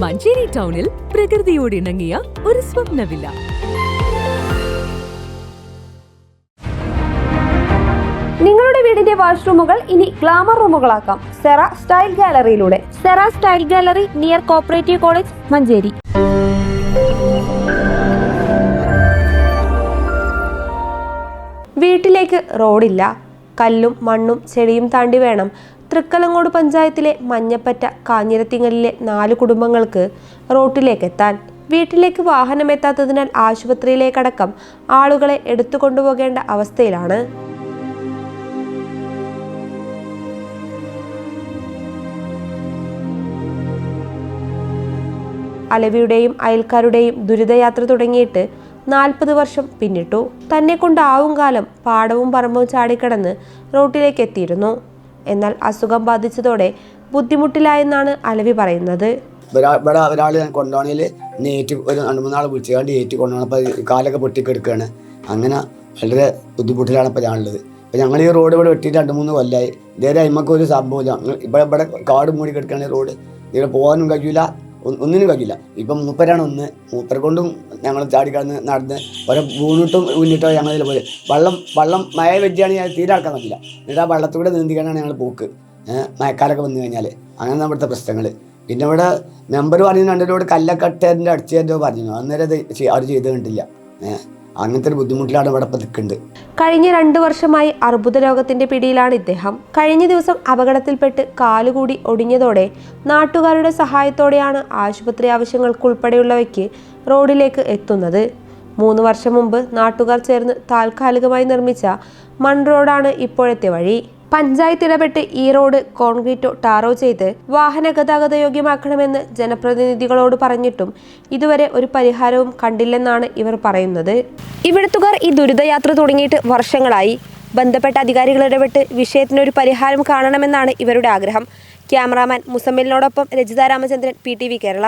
മഞ്ചേരി ടൗണിൽ പ്രകൃതിയോട് ഇണങ്ങിയ ഒരു സ്വപ്ന വില്ല. നിങ്ങളുടെ വീടിന്റെ വാഷ്റൂമുകൾ ഇനി ഗ്ലാമർ റൂമുകളാക്കാം സെറ സ്റ്റൈൽ ഗാലറിയിലൂടെ. Sera style gallery near cooperative college, Manjeri. വീട്ടിലേക്ക് റോഡില്ല. കല്ലും മണ്ണും ചെളിയും താണ്ടി വേണം തൃക്കലങ്ങോട് പഞ്ചായത്തിലെ മഞ്ഞപ്പറ്റ കാഞ്ഞിരത്തിങ്ങലിലെ 4 കുടുംബങ്ങൾക്ക് റോട്ടിലേക്കെത്താൻ. വീട്ടിലേക്ക് വാഹനമെത്താത്തതിനാൽ ആശുപത്രിയിലേക്കടക്കം ആളുകളെ എടുത്തുകൊണ്ടുപോകേണ്ട അവസ്ഥയിലാണ്. അലവിയുടെയും അയൽക്കാരുടെയും ദുരിതയാത്ര തുടങ്ങിയിട്ട് 40 വർഷം പിന്നിട്ടു. തന്നെ കൊണ്ടാവും കാലം പാടവും പറമ്പും ചാടിക്കടന്ന് റോട്ടിലേക്ക് എത്തിയിരുന്നു. എന്നാൽ അസുഖം ബാധിച്ചതോടെ ബുദ്ധിമുട്ടിലായെന്നാണ് അലവി പറയുന്നത്. ഇവിടെ ഒരാൾ കൊണ്ടുപോകണമെങ്കിൽ നേറ്റ് ഒരു 2-3 നാൾ വിളിച്ചുകൊണ്ട് ഏറ്റ് കൊണ്ടുപോകണം. അപ്പോൾ കാലൊക്കെ പൊട്ടിക്കെടുക്കുകയാണ്. അങ്ങനെ വളരെ ബുദ്ധിമുട്ടിലാണ് ഇപ്പോൾ ഞാനുള്ളത്. അപ്പോൾ ഞങ്ങൾ ഈ റോഡ് ഇവിടെ വെട്ടിയിട്ട് 2-3 കൊല്ലമായി. ഇതേവരെ അമ്മക്ക് ഒരു സംഭവമില്ല. ഇവിടെ കാട് മൂടി കിടക്കുകയാണ് റോഡ്. ഇതിൽ പോകാനും കഴിയില്ല, ഒന്നിനും കഴിയില്ല. ഇപ്പം മൂപ്പരാണ് മൂപ്പരെ കൊണ്ടും ഞങ്ങൾ ചാടിക്കടന്ന് നടന്ന് ഓരോ വീണിട്ടും ഊന്നിട്ടോ ഞങ്ങളിതിൽ പോയി. വെള്ളം മഴ വെച്ചാണ് ഞാൻ തീരെ അടക്കാൻ പറ്റില്ല. എന്നിട്ട് ആ വെള്ളത്തൂടെ നീന്തിക്കാനാണ് ഞങ്ങൾ പോക്ക്. മഴക്കാലൊക്കെ വന്നു കഴിഞ്ഞാൽ അങ്ങനെ ഇവിടുത്തെ പ്രശ്നങ്ങൾ. പിന്നെ ഇവിടെ മെമ്പർ പറഞ്ഞു 2 റോഡ് കല്ലക്കട്ടേൻ്റെ അടിച്ചേരോ പറഞ്ഞു. അന്നേരം അത് അവർ ചെയ്ത് കണ്ടില്ല. അങ്ങനത്തെ ഒരു ബുദ്ധിമുട്ടിലാണ് ഇവിടെ ഇപ്പം നിൽക്കുന്നത്. കഴിഞ്ഞ 2 വർഷമായി അർബുദ രോഗത്തിന്റെ പിടിയിലാണ് ഇദ്ദേഹം. കഴിഞ്ഞ ദിവസം അപകടത്തിൽപ്പെട്ട് കാലുകൂടി ഒടിഞ്ഞതോടെ നാട്ടുകാരുടെ സഹായത്തോടെയാണ് ആശുപത്രി ആവശ്യങ്ങൾക്കുൾപ്പെടെയുള്ളവയ്ക്ക് റോഡിലേക്ക് എത്തുന്നത്. 3 വർഷം മുമ്പ് നാട്ടുകാർ ചേർന്ന് താൽക്കാലികമായി നിർമ്മിച്ച മൺ റോഡാണ് ഇപ്പോഴത്തെ വഴി. പഞ്ചായത്ത് ഇടപെട്ട് ഈ റോഡ് കോൺക്രീറ്റോ ടാറോ ചെയ്ത് വാഹന ഗതാഗത യോഗ്യമാക്കണമെന്ന് ജനപ്രതിനിധികളോട് പറഞ്ഞിട്ടും ഇതുവരെ ഒരു പരിഹാരവും കണ്ടില്ലെന്നാണ് ഇവർ പറയുന്നത്. ഇവിടുത്തുകാർ ഈ ദുരിതയാത്ര തുടങ്ങിയിട്ട് വർഷങ്ങളായി. ബന്ധപ്പെട്ട അധികാരികൾ ഇടപെട്ട് വിഷയത്തിനൊരു പരിഹാരം കാണണമെന്നാണ് ഇവരുടെ ആഗ്രഹം. ക്യാമറാമാൻ മുസമ്മിലിനോടൊപ്പം രജിത രാമചന്ദ്രൻ, PTV കേരള.